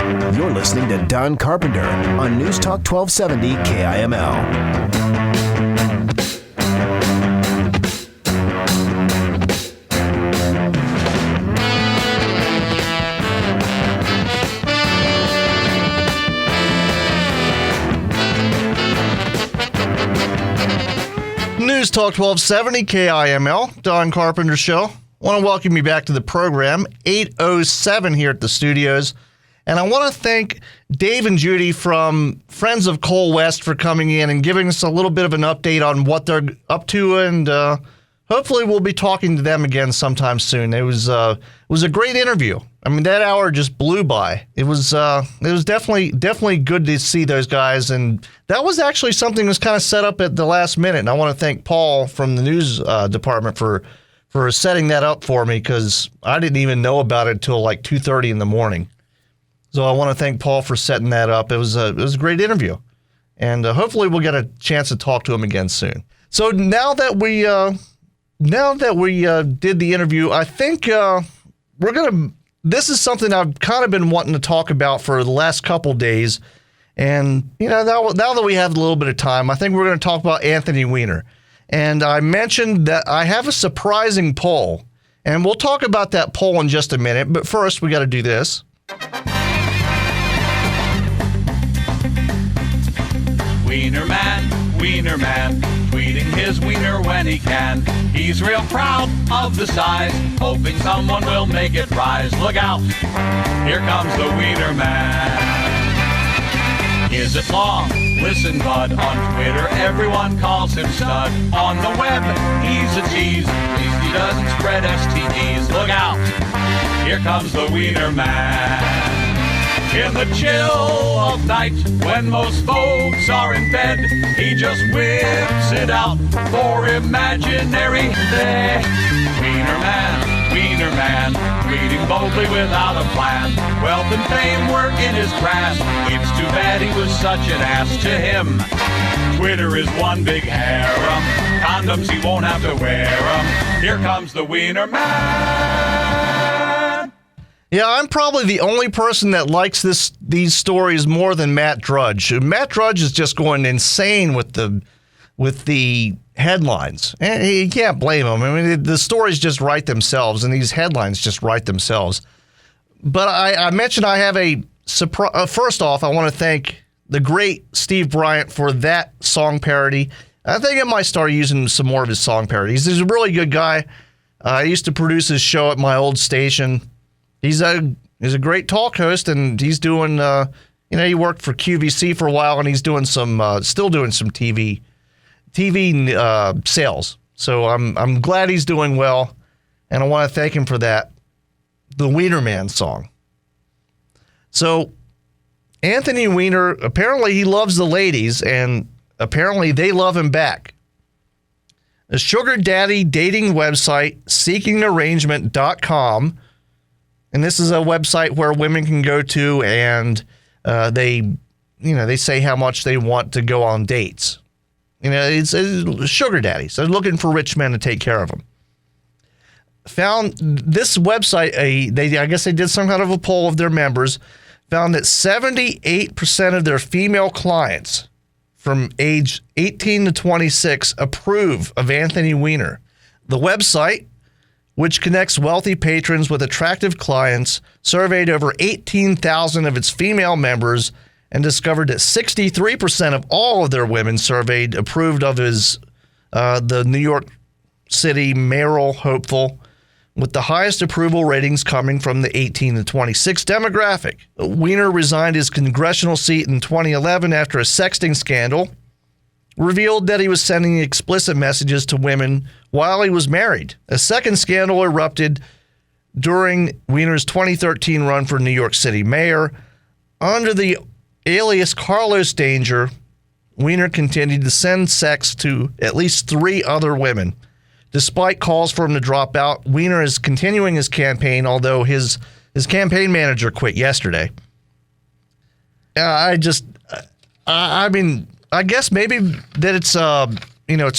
You're listening to Don Carpenter on News Talk 1270 KIML. News Talk 1270 KIML, Don Carpenter Show. I want to welcome you back to the program, 8:07 here at the studios. And I want to thank Dave and Judy from Friends of Coal West for coming in and giving us a little bit of an update on what they're up to, and hopefully we'll be talking to them again sometime soon. It was a great interview. I mean, that hour just blew by. It was definitely good to see those guys, and that was actually something that was kind of set up at the last minute. And I want to thank Paul from the news department for setting that up for me, because I didn't even know about it until like 2:30 in the morning. So I want to thank Paul for setting that up. It was a great interview, and hopefully we'll get a chance to talk to him again soon. So now that we did the interview, I think we're gonna. This is something I've kind of been wanting to talk about for the last couple days, and now that we have a little bit of time, I think we're going to talk about Anthony Weiner. And I mentioned that I have a surprising poll, and we'll talk about that poll in just a minute. But first, we got to do this. Wiener man, tweeting his wiener when he can. He's real proud of the size, hoping someone will make it rise. Look out, here comes the Wiener man. Is it long? Listen, bud, on Twitter everyone calls him stud. On the web, he's a tease, at least he doesn't spread STDs. Look out, here comes the Wiener man. In the chill of night, when most folks are in bed, he just whips it out for imaginary day. Wiener man, tweeting boldly without a plan. Wealth and fame were in his grasp. It's too bad he was such an ass. To him, Twitter is one big harem. Condoms, he won't have to wear 'em. Here comes the Wiener man. Yeah, I'm probably the only person that likes these stories more than Matt Drudge. Matt Drudge is just going insane with the headlines. And you can't blame him. I mean, the stories just write themselves, and these headlines just write themselves. But I mentioned I have a surprise. First off, I want to thank the great Steve Bryant for that song parody. I think I might start using some more of his song parodies. He's a really good guy. I used to produce his show at my old station. He's a great talk host, and he's doing, he worked for QVC for a while, and he's doing still doing some TV sales. So I'm glad he's doing well, and I want to thank him for that. The Wiener Man song. So Anthony Weiner, apparently he loves the ladies, and apparently they love him back. The sugar daddy dating website, seekingarrangement.com. And this is a website where women can go to, and they say how much they want to go on dates. It's sugar daddies. They're looking for rich men to take care of them. Found this website, I guess they did some kind of a poll of their members, found that 78% of their female clients from age 18 to 26 approve of Anthony Weiner. The website, which connects wealthy patrons with attractive clients, surveyed over 18,000 of its female members and discovered that 63% of all of their women surveyed approved of his the New York City mayoral hopeful, with the highest approval ratings coming from the 18 to 26 demographic. Weiner resigned his congressional seat in 2011 after a sexting scandal revealed that he was sending explicit messages to women while he was married. A second scandal erupted during Weiner's 2013 run for New York City mayor. Under the alias Carlos Danger, Weiner continued to send sex to at least 3 other women. Despite calls for him to drop out, Weiner is continuing his campaign, although his campaign manager quit yesterday. I guess maybe that it's a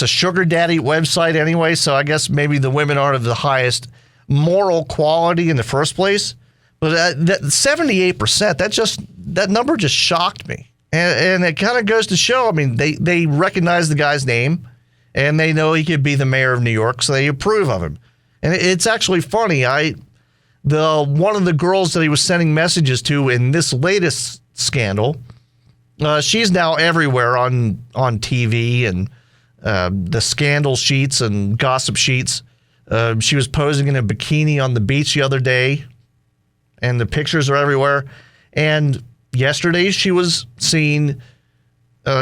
sugar daddy website anyway, so I guess maybe the women aren't of the highest moral quality in the first place. But that 78%, that number just shocked me. And it kind of goes to show, I mean, they recognize the guy's name, and they know he could be the mayor of New York, so they approve of him. And it's actually funny. One of the girls that he was sending messages to in this latest scandal, she's now everywhere on TV and the scandal sheets and gossip sheets. She was posing in a bikini on the beach the other day, and the pictures are everywhere. And yesterday she was seen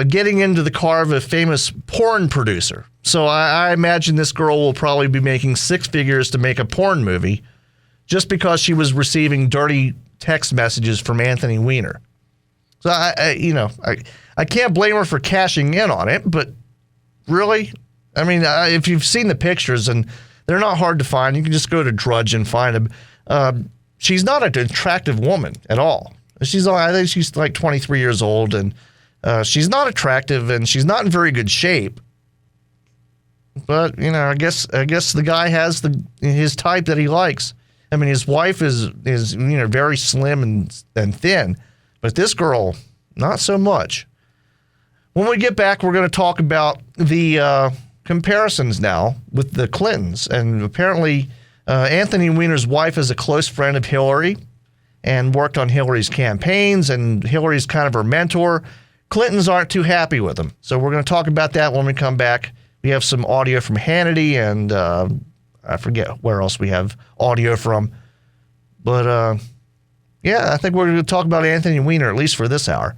getting into the car of a famous porn producer. So I imagine this girl will probably be making six figures to make a porn movie just because she was receiving dirty text messages from Anthony Weiner. So I can't blame her for cashing in on it, but really, I mean, if you've seen the pictures, and they're not hard to find, you can just go to Drudge and find them. She's not an attractive woman at all. I think she's like 23 years old, and she's not attractive, and she's not in very good shape. But I guess the guy has his type that he likes. I mean, his wife is very slim and thin, but this girl, not so much. When we get back, we're going to talk about the comparisons now with the Clintons, and apparently Anthony Weiner's wife is a close friend of Hillary and worked on Hillary's campaigns, and Hillary's kind of her mentor. Clintons aren't too happy with him, so we're going to talk about that when we come back. We have some audio from Hannity, and I forget where else we have audio from. But, I think we're going to talk about Anthony Weiner, at least for this hour.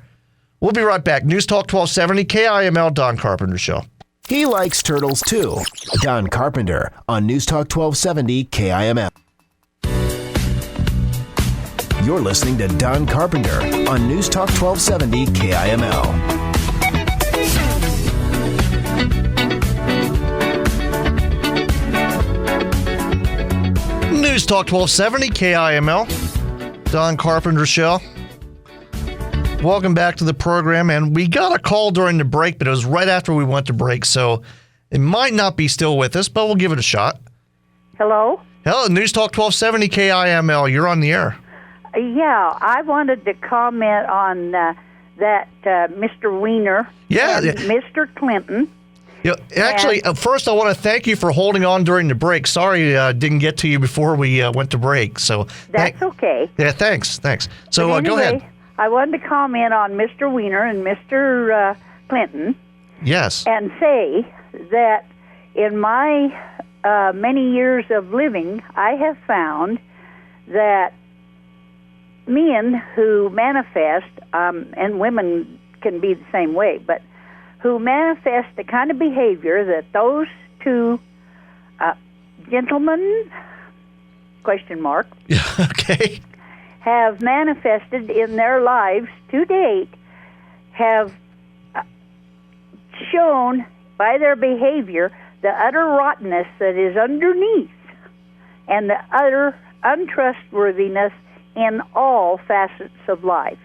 We'll be right back. News Talk 1270, KIML, Don Carpenter Show. He likes turtles, too. Don Carpenter on News Talk 1270, KIML. You're listening to Don Carpenter on News Talk 1270, KIML. News Talk 1270, KIML, Don Carpenter Show. Welcome back to the program, and we got a call during the break, but it was right after we went to break, so it might not be still with us, but we'll give it a shot. Hello? Hello, News Talk 1270, KIML, you're on the air. Yeah, I wanted to comment on that Mr. Weiner and Mr. Clinton. Yeah, actually, first I want to thank you for holding on during the break. Sorry I didn't get to you before we went to break. So that's okay. Yeah, thanks. So anyway, go ahead. I wanted to comment on Mr. Weiner and Mr. Clinton. Yes. And say that in my many years of living, I have found that men who manifest, and women can be the same way, but who manifest the kind of behavior that those two gentlemen, ? Okay. have manifested in their lives to date, have shown by their behavior the utter rottenness that is underneath and the utter untrustworthiness in all facets of life.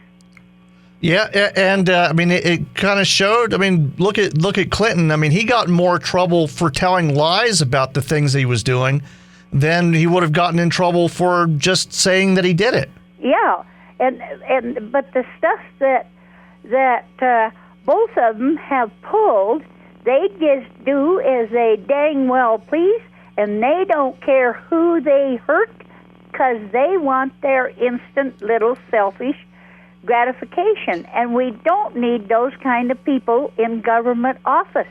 Yeah, and I mean, it kind of showed. I mean, look at Clinton. I mean, he got in more trouble for telling lies about the things he was doing than he would have gotten in trouble for just saying that he did it. Yeah, but the stuff that both of them have pulled, they just do as they dang well please, and they don't care who they hurt because they want their instant little selfish gratification, and we don't need those kind of people in government office.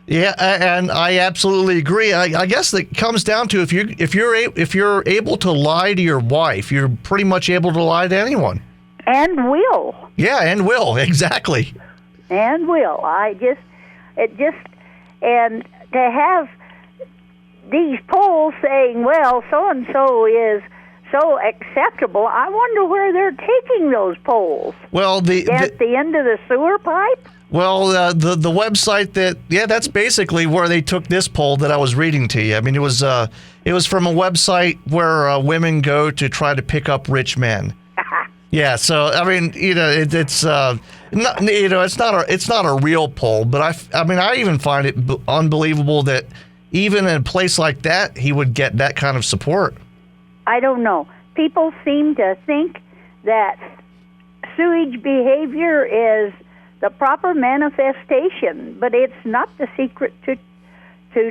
Yeah, and I absolutely agree. I guess it comes down to if you're able to lie to your wife, you're pretty much able to lie to anyone. And will. Yeah, and will, exactly. And will. And to have these polls saying, well, so and so is so acceptable, I wonder where they're taking those polls. Well, at the end of the sewer pipe? Well, the website that's basically where they took this poll that I was reading to you. I mean, it was from a website where women go to try to pick up rich men. Yeah, so I mean, it's not, it's not a real poll, but I even find it unbelievable that even in a place like that he would get that kind of support. I don't know. people seem to think that sewage behavior is the proper manifestation, but it's not the secret to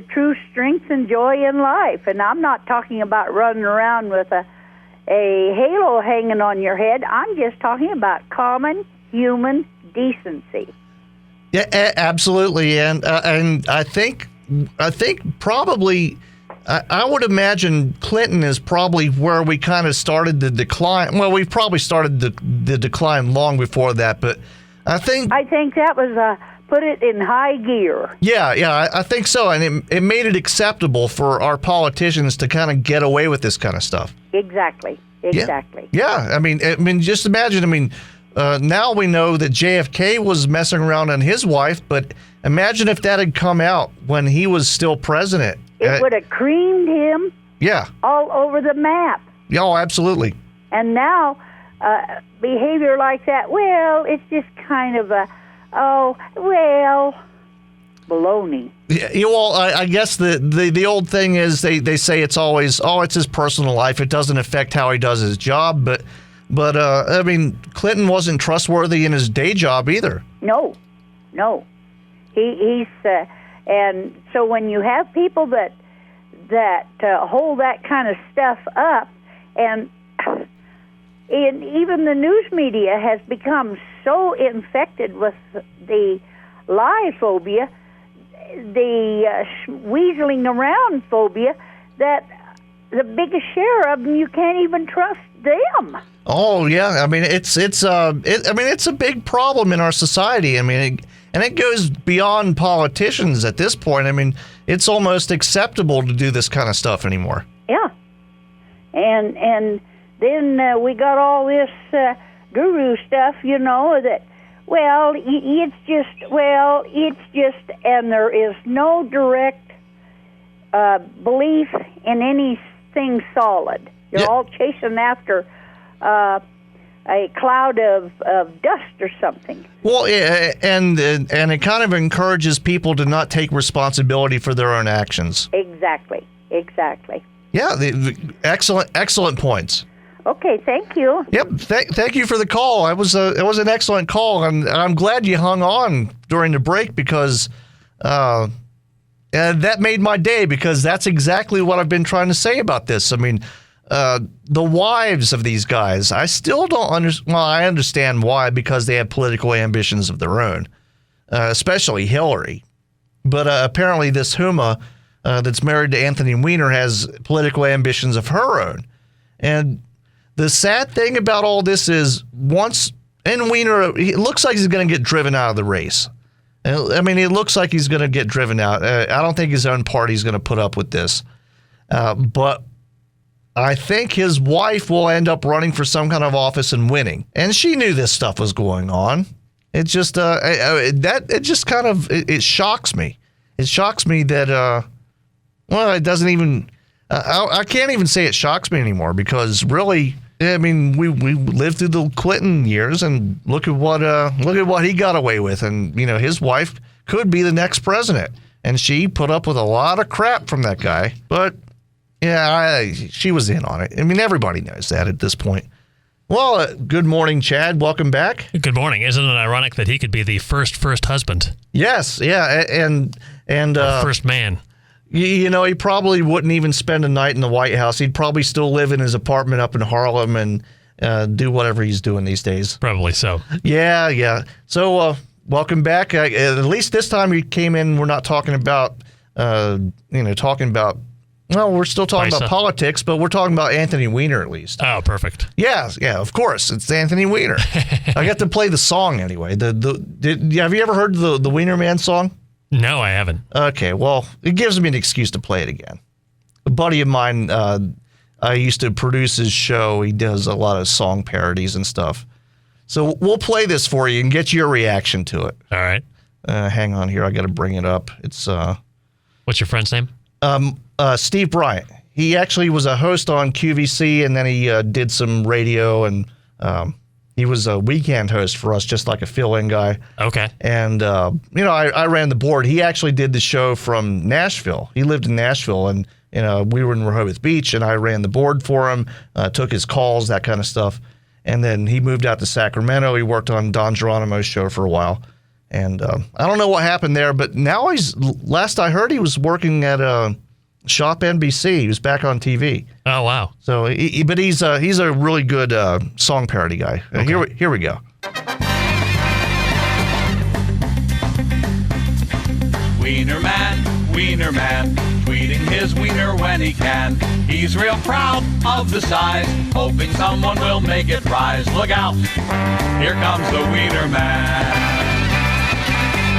true strength and joy in life. And I'm not talking about running around with a halo hanging on your head. I'm just talking about common human decency. Yeah, absolutely. And I think probably, I would imagine Clinton is probably where we kind of started the decline. Well, we've probably started the decline long before that, but I think that was put it in high gear. Yeah, I think so. And it made it acceptable for our politicians to kind of get away with this kind of stuff. Exactly. Yeah. I mean, just imagine. Now we know that JFK was messing around on his wife, but imagine if that had come out when he was still president. It would have creamed him. Yeah. All over the map. Oh, absolutely. And now, behavior like that, well, it's just kind of baloney. Yeah, well, I guess the old thing is they say it's always, it's his personal life. It doesn't affect how he does his job. But I mean, Clinton wasn't trustworthy in his day job either. No. He's and so when you have people that hold that kind of stuff up, and even the news media has become so infected with the lie phobia, the weaseling around phobia, that the biggest share of them, you can't even trust them. Oh yeah, I mean it's a big problem in our society. I mean, it goes beyond politicians at this point. I mean, it's almost acceptable to do this kind of stuff anymore. Yeah, and then we got all this guru stuff, that. It's just, and there is no direct belief in anything solid. You're all chasing after a cloud of dust or something. Well, yeah, and it kind of encourages people to not take responsibility for their own actions. Exactly. Yeah, excellent points. Okay, thank you. Yep, thank you for the call. It was an excellent call, and I'm glad you hung on during the break because that made my day, because that's exactly what I've been trying to say about this. I mean, the wives of these guys, I still don't understand. Well, I understand why, because they have political ambitions of their own, especially Hillary. But apparently this Huma that's married to Anthony Weiner has political ambitions of her own. And the sad thing about all this is Weiner, it looks like he's going to get driven out of the race. I mean, it looks like he's going to get driven out. I don't think his own party's going to put up with this. But I think his wife will end up running for some kind of office and winning. And she knew this stuff was going on. It just, it shocks me. It shocks me that, it doesn't even, I can't even say it shocks me anymore, because really, I mean, we lived through the Clinton years, and look at what he got away with. And, his wife could be the next president, and she put up with a lot of crap from that guy. But yeah, she was in on it. I mean, everybody knows that at this point. Well, good morning, Chad. Welcome back. Good morning. Isn't it ironic that he could be the first husband? Yes, yeah, and first man. He probably wouldn't even spend a night in the White House. He'd probably still live in his apartment up in Harlem and do whatever he's doing these days. Probably so. Yeah. So welcome back. At least this time you came in. We're not talking about, well, we're still talking about politics, but we're talking about Anthony Weiner at least. Oh, perfect. Yeah, of course. It's Anthony Weiner. I got to play the song anyway. Have you ever heard the Weiner Man song? No, I haven't. Okay, well, it gives me an excuse to play it again. A buddy of mine, I used to produce his show. He does a lot of song parodies and stuff. So we'll play this for you and get your reaction to it. All right. Hang on here. I got to bring it up. It's What's your friend's name? Steve Bryant. He actually was a host on QVC, and then he did some radio, and he was a weekend host for us, just like a fill-in guy. Okay. And, I ran the board. He actually did the show from Nashville. He lived in Nashville, and We were in Rehoboth Beach, and I ran the board for him, took his calls, that kind of stuff. And then he moved out to Sacramento. He worked on Don Geronimo's show for a while. And I don't know what happened there, but now last I heard, he was working at Shop NBC. He was back on TV. Oh, wow. So, but he's a really good song parody guy. Okay. Here we go. Wiener man, tweeting his wiener when he can. He's real proud of the size, hoping someone will make it rise. Look out, here comes the wiener man.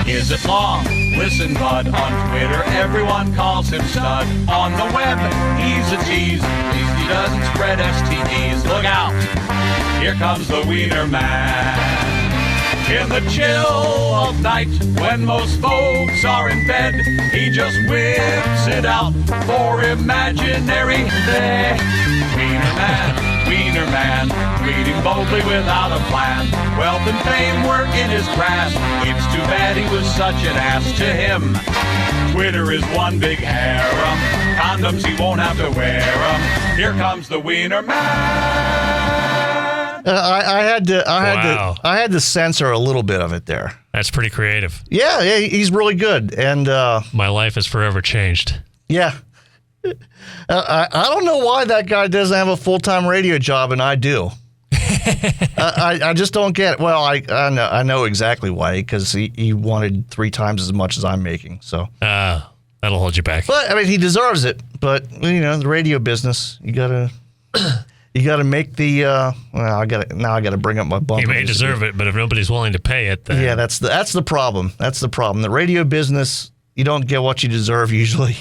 Is it long? Listen, bud, on Twitter everyone calls him stud. On the web, he's a tease, at least he doesn't spread STDs. Look out, here comes the wiener man. In the chill of night, when most folks are in bed, he just whips it out for imaginary bed. Wiener man, reading boldly without a plan. Wealth and fame were in his grasp. It's too bad he was such an ass. To him, Twitter is one big harem. Condoms, he won't have to wear them. Here comes the wiener man. I had to censor a little bit of it there. That's pretty creative. Yeah, he's really good, and my life is forever changed. Yeah, I don't know why that guy doesn't have a full-time radio job, and I do. I just don't get it. Well, I know exactly why, because he wanted 3 times as much as I'm making. So that'll hold you back. But I mean, he deserves it. But the radio business, you gotta. You got to make the. I got to bring up my bumper. He may deserve it, but if nobody's willing to pay it, then yeah, that's the problem. That's the problem. The radio business, you don't get what you deserve usually.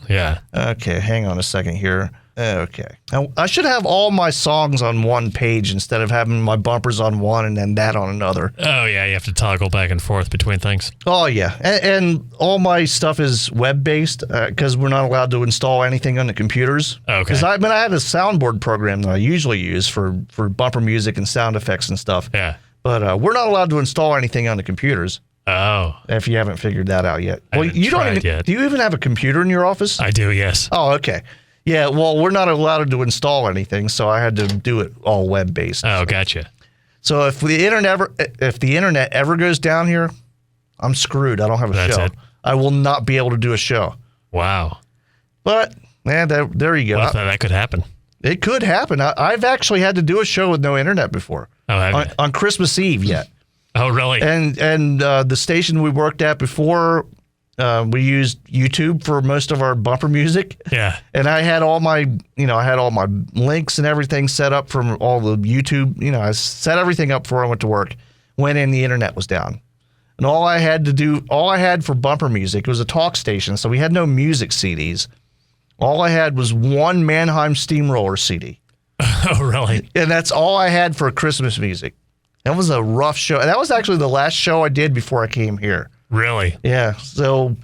Yeah. Okay, hang on a second here. Okay, now, I should have all my songs on one page instead of having my bumpers on one and then that on another. Oh yeah, you have to toggle back and forth between things. Oh yeah, and all my stuff is web based because we're not allowed to install anything on the computers. Okay. Because I had a soundboard program that I usually use for bumper music and sound effects and stuff. Yeah. But we're not allowed to install anything on the computers. Oh. If you haven't figured that out yet. I haven't tried yet. Do you even have a computer in your office? I do, yes. Oh, okay. Yeah, well, we're not allowed to install anything, so I had to do it all web-based. Oh, gotcha. So if the internet ever goes down here, I'm screwed. I don't have a show. It. I will not be able to do a show. Wow. But, man, there you go. Well, that could happen. It could happen. I've actually had to do a show with no internet before. Oh, have you? On Christmas Eve yet. Oh, really? And the station we worked at before, we used YouTube for most of our bumper music. Yeah. And I had all my links and everything set up from all the YouTube. I set everything up before I went to work. Went in, the internet was down. And all I had for bumper music, it was a talk station, so we had no music CDs. All I had was one Mannheim Steamroller CD. Oh, really? And that's all I had for Christmas music. That was a rough show. That was actually the last show I did before I came here. Really? Yeah. So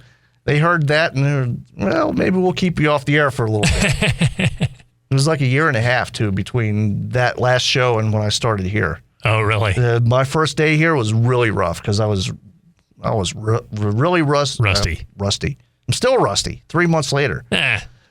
they heard that and they're, well, maybe we'll keep you off the air for a little bit. It was like a year and a half, too, between that last show and when I started here. Oh, really? My first day here was really rough because I was really rusty. I'm still rusty 3 months later.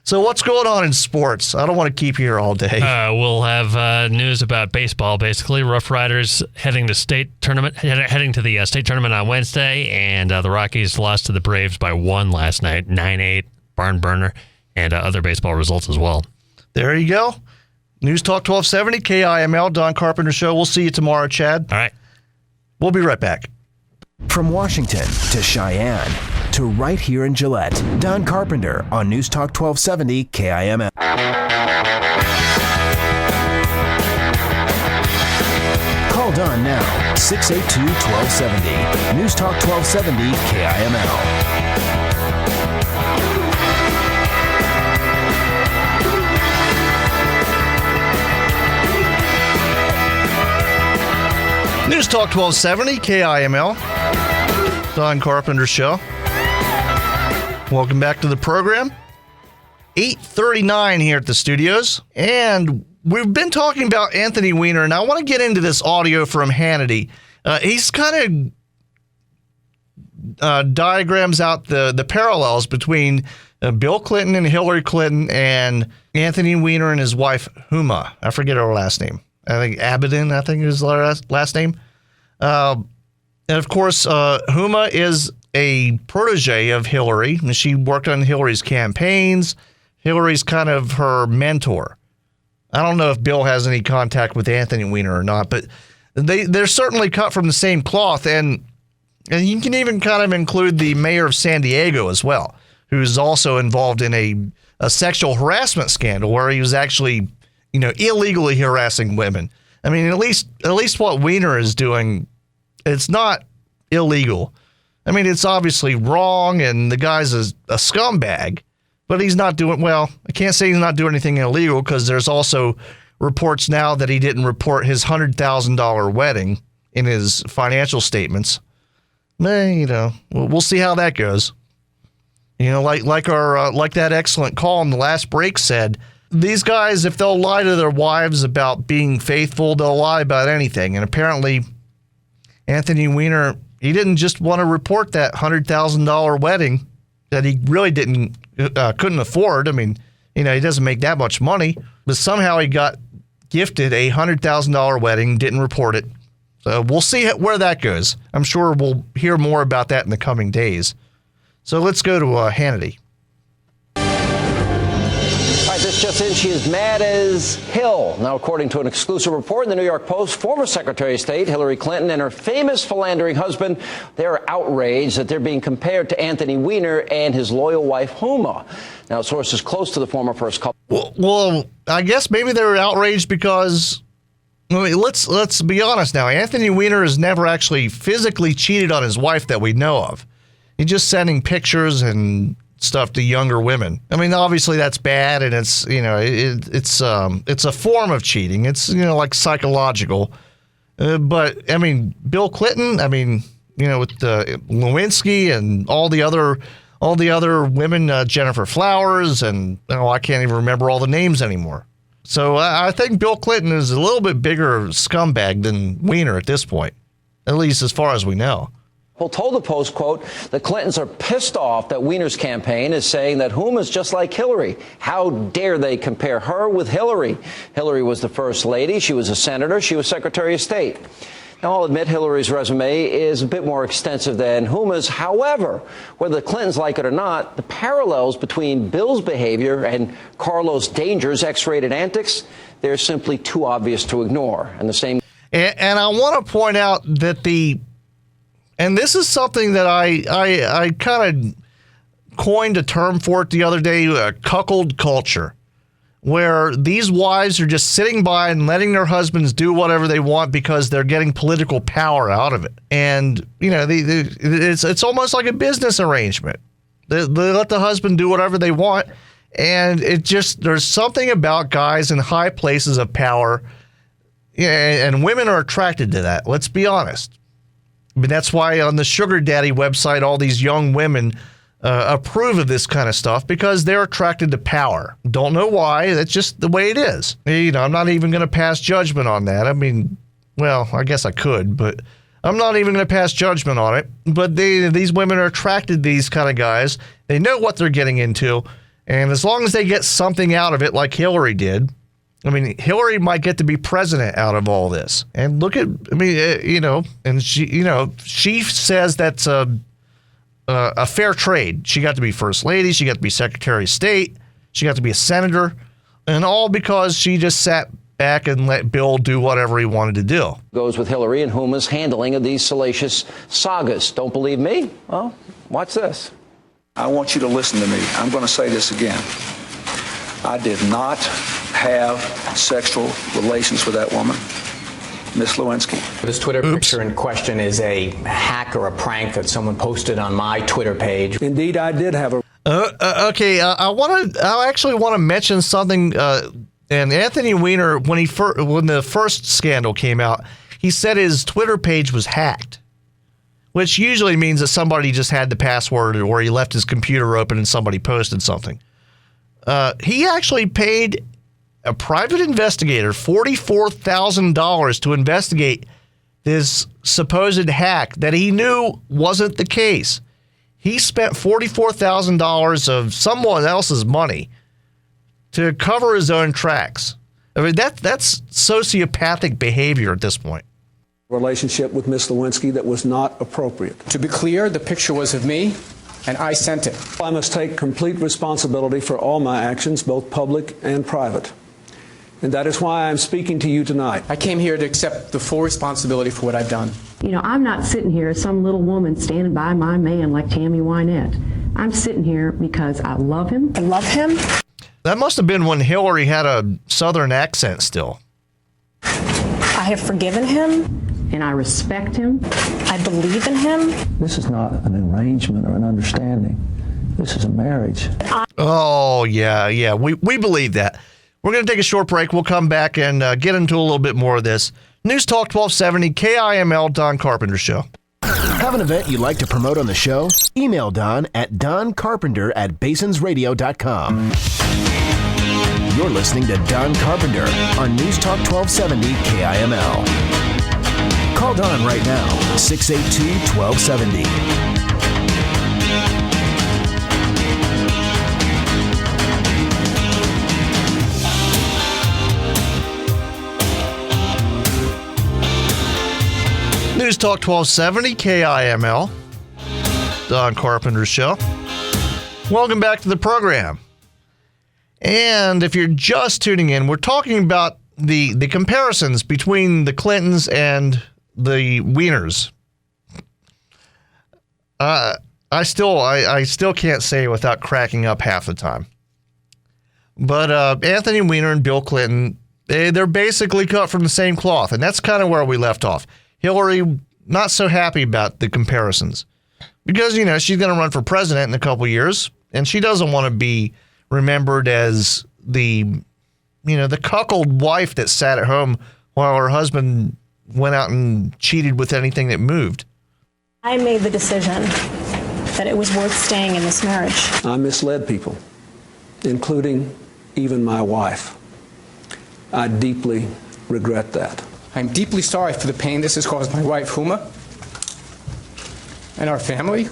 So what's going on in sports? I don't want to keep you here all day. We'll have news about baseball, basically. Rough Riders heading to the state tournament on Wednesday, and the Rockies lost to the Braves by 1 last night, 9-8, barn burner, and other baseball results as well. There you go. News Talk 1270, KIML, Don Carpenter Show. We'll see you tomorrow, Chad. All right. We'll be right back. From Washington to Cheyenne to right here in Gillette, Don Carpenter on News Talk 1270 KIML. Call Don now, 682-1270. News Talk 1270 KIML. News Talk 1270, KIML, Don Carpenter Show. Welcome back to the program. 8:39 here at the studios, and we've been talking about Anthony Weiner, and I want to get into this audio from Hannity. He's kind diagrams out the parallels between Bill Clinton and Hillary Clinton and Anthony Weiner and his wife, Huma. I forget her last name. I think Abedin, I think is her last name. And of course, Huma is a protege of Hillary. And she worked on Hillary's campaigns. Hillary's kind of her mentor. I don't know if Bill has any contact with Anthony Weiner or not, but they're certainly cut from the same cloth. And you can even kind of include the mayor of San Diego as well, who's also involved in a sexual harassment scandal where he was actually, illegally harassing women. I mean, at least what Weiner is doing, it's not illegal. I mean, it's obviously wrong, and the guy's a scumbag, but he's not doing, well, I can't say he's not doing anything illegal because there's also reports now that he didn't report his $100,000 wedding in his financial statements. We'll see how that goes. Like that excellent call in the last break said, these guys, if they'll lie to their wives about being faithful, they'll lie about anything. And apparently, Anthony Weiner, he didn't just want to report that $100,000 wedding that he really couldn't afford. I mean, he doesn't make that much money, but somehow he got gifted a $100,000 wedding, didn't report it. So we'll see where that goes. I'm sure we'll hear more about that in the coming days. So let's go to Hannity. All right, this just in, she is mad as hell. Now, according to an exclusive report in the New York Post, former Secretary of State Hillary Clinton and her famous philandering husband, they're outraged that they're being compared to Anthony Weiner and his loyal wife, Huma. Now, sources close to the former first couple. Well, I guess maybe they're outraged because, let's be honest now. Anthony Weiner has never actually physically cheated on his wife that we know of. He's just sending pictures and stuff to younger women. I mean, obviously that's bad, and it's it's a form of cheating. It's like psychological. But I mean, Bill Clinton. I mean, with Lewinsky and all the other women, Jennifer Flowers, and I can't even remember all the names anymore. So I think Bill Clinton is a little bit bigger scumbag than Weiner at this point, at least as far as we know. Told the Post, quote, the Clintons are pissed off that Weiner's campaign is saying that Huma is just like Hillary. How dare they compare her with Hillary? Hillary was the first lady. She was a senator. She was Secretary of State. Now, I'll admit Hillary's resume is a bit more extensive than Huma's. However, whether the Clintons like it or not, the parallels between Bill's behavior and Carlos Danger's X-rated antics, they're simply too obvious to ignore. And the same. And I want to point out that and this is something that I kind of coined a term for it the other day, cuckold culture, where these wives are just sitting by and letting their husbands do whatever they want because they're getting political power out of it. And, it's almost like a business arrangement. They let the husband do whatever they want. And there's something about guys in high places of power, and women are attracted to that. Let's be honest. I mean, that's why on the Sugar Daddy website, all these young women approve of this kind of stuff because they're attracted to power. Don't know why. That's just the way it is. I'm not even going to pass judgment on that. I mean, well, I guess I could, but I'm not even going to pass judgment on it. But these women are attracted to these kind of guys. They know what they're getting into. And as long as they get something out of it like Hillary did, I mean, Hillary might get to be president out of all this. And look at, and she says that's a fair trade. She got to be first lady. She got to be Secretary of State. She got to be a senator. And all because she just sat back and let Bill do whatever he wanted to do. Goes with Hillary and Huma's handling of these salacious sagas. Don't believe me? Well, watch this. I want you to listen to me. I'm going to say this again. I did not have sexual relations with that woman, Miss Lewinsky. This Twitter picture in question is a hack or a prank that someone posted on my Twitter page. Indeed, I did have a. Okay, I actually want to mention something. And Anthony Weiner, when the first scandal came out, he said his Twitter page was hacked, which usually means that somebody just had the password or he left his computer open and somebody posted something. He actually paid a private investigator $44,000 to investigate this supposed hack that he knew wasn't the case. He spent $44,000 of someone else's money to cover his own tracks. I mean, that's sociopathic behavior at this point. Relationship with Miss Lewinsky that was not appropriate. To be clear, the picture was of me, and I sent it. I must take complete responsibility for all my actions, both public and private. And that is why I'm speaking to you tonight. I came here to accept the full responsibility for what I've done. You know, I'm not sitting here as some little woman standing by my man like Tammy Wynette. I'm sitting here because I love him. I love him. That must have been when Hillary had a Southern accent still. I have forgiven him. And I respect him. I believe in him. This is not an arrangement or an understanding. This is a marriage. Oh, yeah. We believe that. We're going to take a short break. We'll come back and get into a little bit more of this. News Talk 1270, KIML, Don Carpenter Show. Have an event you'd like to promote on the show? Email Don at doncarpenter@basonsradio.com. You're listening to Don Carpenter on News Talk 1270 KIML. Call Don right now, 682-1270. News Talk 1270, KIML, Don Carpenter Show. Welcome back to the program. And if you're just tuning in, we're talking about the comparisons between the Clintons and the Weiners. I still can't say it without cracking up half the time. But Anthony Weiner and Bill Clinton, they're basically cut from the same cloth, and that's kind of where we left off. Hillary, not so happy about the comparisons because, you know, she's going to run for president in a couple years, and she doesn't want to be remembered as the cuckold wife that sat at home while her husband went out and cheated with anything that moved. I made the decision that it was worth staying in this marriage. I misled people, including even my wife. I deeply regret that. I'm deeply sorry for the pain this has caused my wife, Huma, and our family.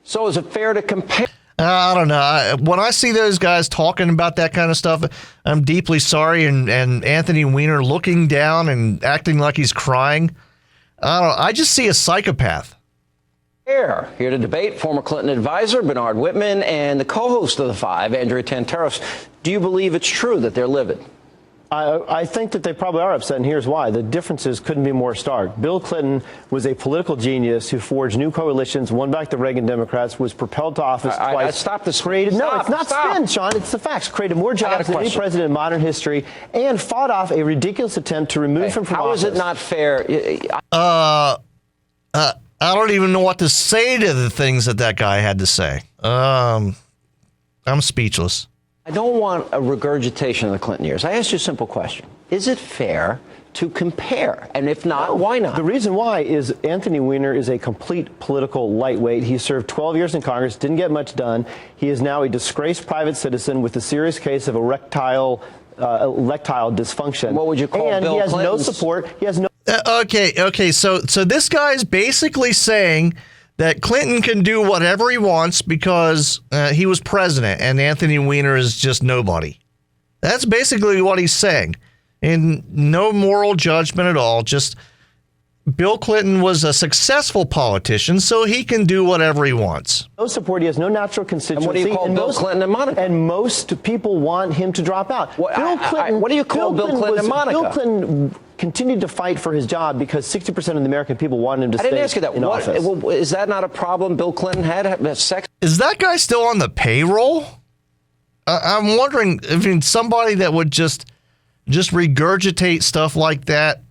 So is it fair to compare? I don't know. When I see those guys talking about that kind of stuff, I'm deeply sorry. And Anthony Weiner looking down and acting like he's crying. I don't know. I just see a psychopath. Here to debate, former Clinton advisor Bernard Whitman and the co-host of The Five, Andrea Tantaros. Do you believe it's true that they're livid? I think that they probably are upset, and here's why. The differences couldn't be more stark. Bill Clinton was a political genius who forged new coalitions, won back the Reagan Democrats, was propelled to office twice. Stop this. It's not spin, Sean. It's the facts. Created more jobs than any president in modern history, and fought off a ridiculous attempt to remove him from office. How is it not fair? I don't even know what to say to the things that guy had to say. I'm speechless. I don't want a regurgitation of the Clinton years. I asked you a simple question. Is it fair to compare? And if not, why not? The reason why is Anthony Weiner is a complete political lightweight. He served 12 years in Congress, didn't get much done. He is now a disgraced private citizen with a serious case of erectile dysfunction. What would you call and Bill he has Clinton's? No support. He has no. Okay. So this guy's basically saying that Clinton can do whatever he wants because he was president and Anthony Weiner is just nobody. That's basically what he's saying. And no moral judgment at all. Just Bill Clinton was a successful politician, so he can do whatever he wants. No support. He has no natural constituency. And what do you call Bill Clinton and Monica? And most people want him to drop out. What do you call Bill Clinton and Monica? Bill Clinton continued to fight for his job because 60% of the American people wanted him to stay in office. I didn't ask you that. Is that not a problem Bill Clinton had sex? Is that guy still on the payroll? I'm wondering, somebody that would just regurgitate stuff like that,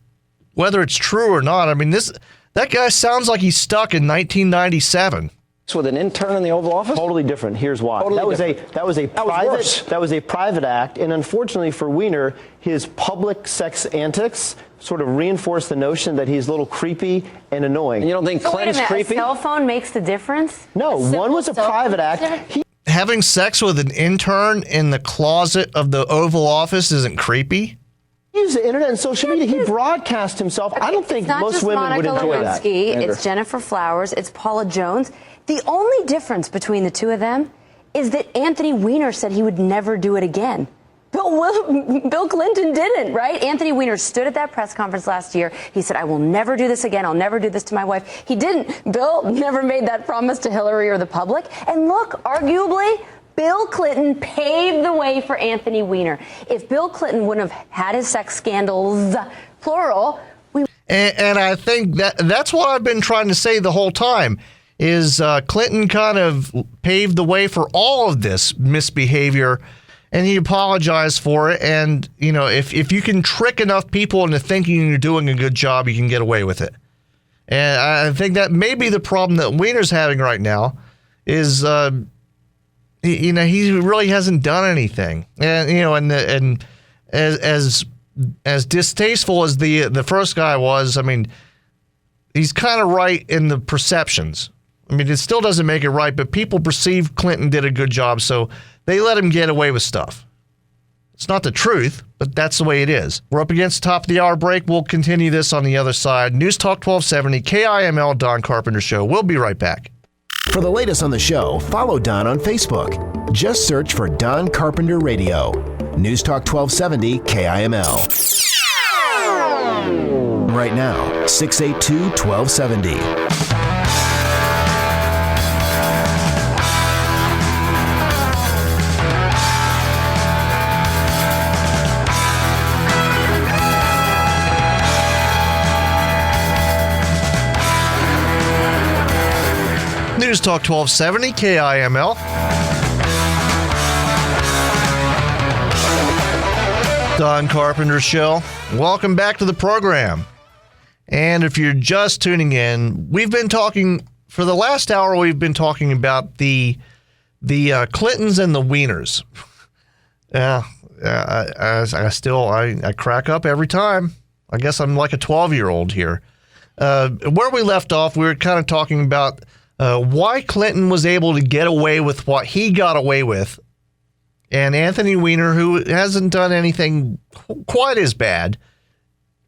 whether it's true or not. That guy sounds like he's stuck in 1997. With an intern in the Oval Office? Totally different. Here's why. That was a private act, and unfortunately for Weiner, his public sex antics sort of reinforce the notion that he's a little creepy and annoying. And you don't think Clinton's creepy? A cell phone makes the difference? No, one was a private act. Having sex with an intern in the closet of the Oval Office isn't creepy? Use the internet and social media. He broadcast himself. I don't think most women would enjoy that. It's Jennifer Flowers. It's Paula Jones. The only difference between the two of them is that Anthony Weiner said he would never do it again. Bill Clinton didn't, right? Anthony Weiner stood at that press conference last year. He said, I will never do this again. I'll never do this to my wife. He didn't. Bill never made that promise to Hillary or the public. And look, arguably, Bill Clinton paved the way for Anthony Weiner. If Bill Clinton wouldn't have had his sex scandals, plural, and I think that's what I've been trying to say the whole time, is Clinton kind of paved the way for all of this misbehavior, and he apologized for it. And, you know, if you can trick enough people into thinking you're doing a good job, you can get away with it. And I think that may be the problem that Weiner's having right now is, you know, he really hasn't done anything. And, you know, and as distasteful as the first guy was, I mean, he's kind of right in the perceptions. I mean, it still doesn't make it right, but people perceive Clinton did a good job, so they let him get away with stuff. It's not the truth, but that's the way it is. We're up against the top of the hour break. We'll continue this on the other side. News Talk 1270, KIML, Don Carpenter Show. We'll be right back. For the latest on the show, follow Don on Facebook. Just search for Don Carpenter Radio. News Talk 1270, KIML. Right now, 682-1270. News Talk 1270, KIML. Don Carpenter Show. Welcome back to the program. And if you're just tuning in, we've been talking, for the last hour, we've been talking about the Clintons and the Wieners. I crack up every time. I guess I'm like a 12-year-old here. Where we left off, we were kind of talking about why Clinton was able to get away with what he got away with, and Anthony Weiner, who hasn't done anything quite as bad,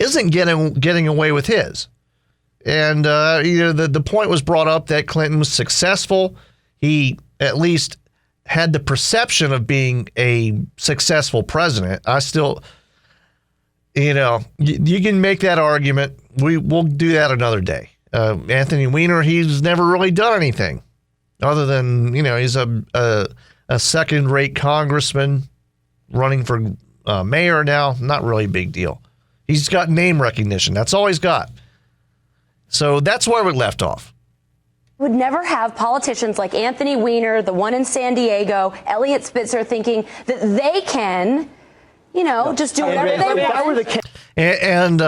isn't getting away with his. And you know, the point was brought up that Clinton was successful. He at least had the perception of being a successful president. I still, you know, you can make that argument. We'll do that another day. Anthony Weiner, he's never really done anything other than, you know, he's a second-rate congressman running for mayor now. Not really a big deal. He's got name recognition. That's all he's got. So that's where we left off. Would never have politicians like Anthony Weiner, the one in San Diego, Elliot Spitzer, thinking that they can, you know, just do whatever they want. And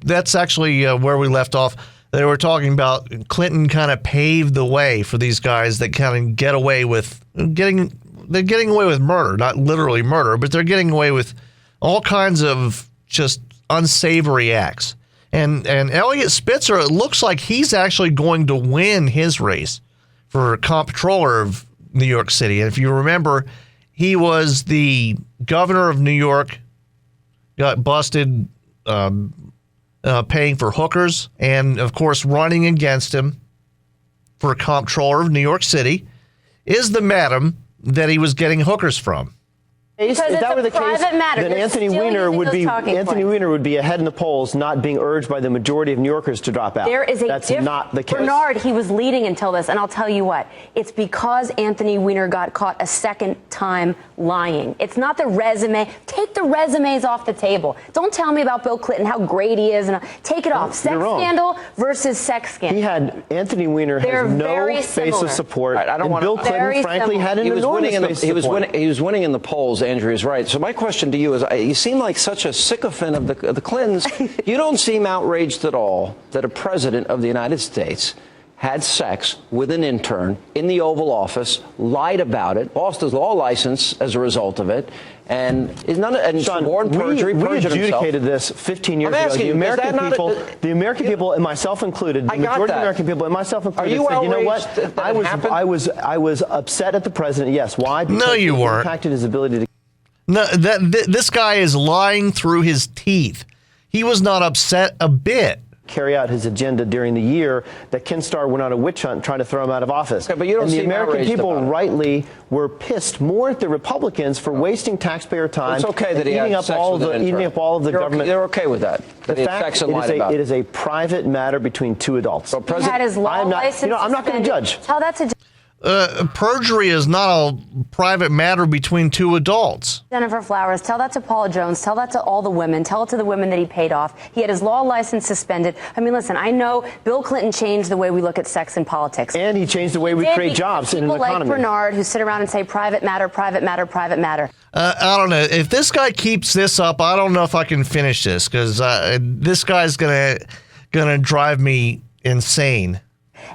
that's actually where we left off. They were talking about Clinton kind of paved the way for these guys that kind of get away with getting away with murder, not literally murder, but they're getting away with all kinds of just unsavory acts. And Elliot Spitzer, it looks like he's actually going to win his race for comptroller of New York City. And if you remember, he was the governor of New York, got busted paying for hookers, and of course running against him for comptroller of New York City is the madam that he was getting hookers from. If that were the case, then Anthony Weiner would be ahead in the polls, not being urged by the majority of New Yorkers to drop out. There is That's not the case. Bernard, he was leading until this, and I'll tell you what. It's because Anthony Weiner got caught a second time lying. It's not the resume. Take the resumes off the table. Don't tell me about Bill Clinton, how great he is, and take it off. Sex scandal versus sex scandal. Anthony Weiner has no base of support. Right, I don't want Bill Clinton, frankly, had an enormous base of support. He was winning in the polls. Andrew is right. So my question to you is, you seem like such a sycophant of the Clintons. You don't seem outraged at all that a president of the United States had sex with an intern in the Oval Office, lied about it, lost his law license as a result of it, and is none and Sean, sworn perjury, we perjured adjudicated himself. this 15 years ago. The American people, and myself included, the majority of the American people, and myself included, said, you know what? I was upset at the president. Yes. Why? Because no, you weren't. It impacted his ability to. No, this guy is lying through his teeth. He was not upset a bit. Carry out his agenda during the year that Ken Starr went on a witch hunt trying to throw him out of office. Okay, but you don't and the seem American outraged people about it. rightly were pissed more at the Republicans for wasting taxpayer time. It's okay that he eating had up sex all with of an the eating intern. up all of the government. They're okay with that. The That he had fact sex and lied about it is a private matter between two adults. So He had his law I'm not, license I'm not going to suspended. judge. Tell that to Perjury is not a private matter between two adults. Jennifer Flowers. Tell that to Paula Jones. Tell that to all the women. Tell it to the women that he paid off. He had his law license suspended. I mean, listen, I know Bill Clinton changed the way we look at sex in politics. And he changed the way we create jobs in an People economy. like Bernard who sit around and say private matter, private matter, private matter. I don't know. If this guy keeps this up, I don't know if I can finish this because this guy's gonna drive me insane.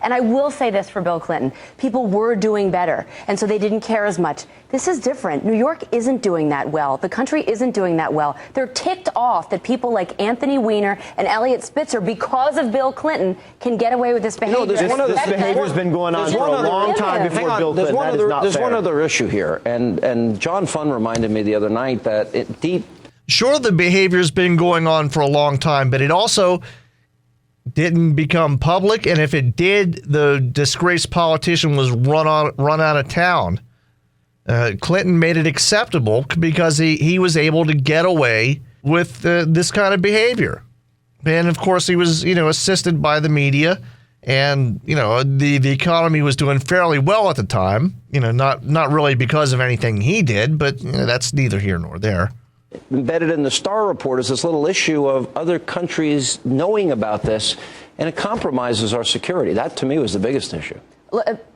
And I will say this for Bill Clinton. People were doing better, and so they didn't care as much. This is different. New York isn't doing that well. The country isn't doing that well. They're ticked off that people like Anthony Weiner and Elliot Spitzer, because of Bill Clinton, can get away with this behavior. This behavior's been going on for a long time before Bill Clinton. That is not fair. There's one other issue here, and John Funn reminded me the other night that Sure, the behavior's been going on for a long time, but it also didn't become public, and if it did, the disgraced politician was run out of town. Clinton made it acceptable because he was able to get away with this kind of behavior. And of course, he was, assisted by the media, and, the economy was doing fairly well at the time, not really because of anything he did, but that's neither here nor there. embedded in the Starr report is this little issue of other countries knowing about this, and it compromises our security. That, to me, was the biggest issue.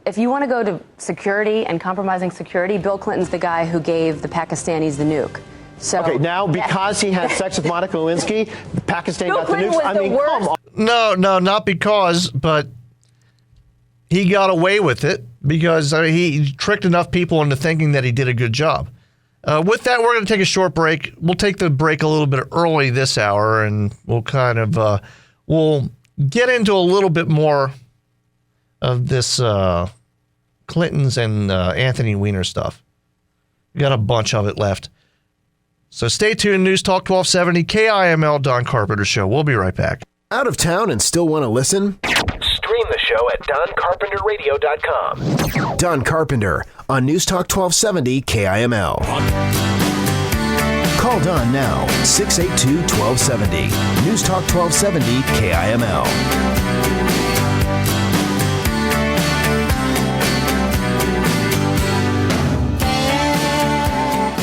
If you want to go to security and compromising security, Bill Clinton's the guy who gave the Pakistanis the nuke. So, okay, now because he had sex with Monica Lewinsky, Pakistan got the nukes. I mean, come on. No, not because, but he got away with it because he tricked enough people into thinking that he did a good job. With that, we're going to take a short break. We'll take the break a little bit early this hour, and we'll kind of we'll get into a little bit more of this Clintons and Anthony Weiner stuff. We got a bunch of it left. So stay tuned. News Talk 1270, KIML, Don Carpenter Show. We'll be right back. Out of town and still want to listen? Stream the show at DonCarpenterRadio.com. Don Carpenter on News Talk 1270 KIML. Call Don now, 682-1270. News Talk 1270 KIML.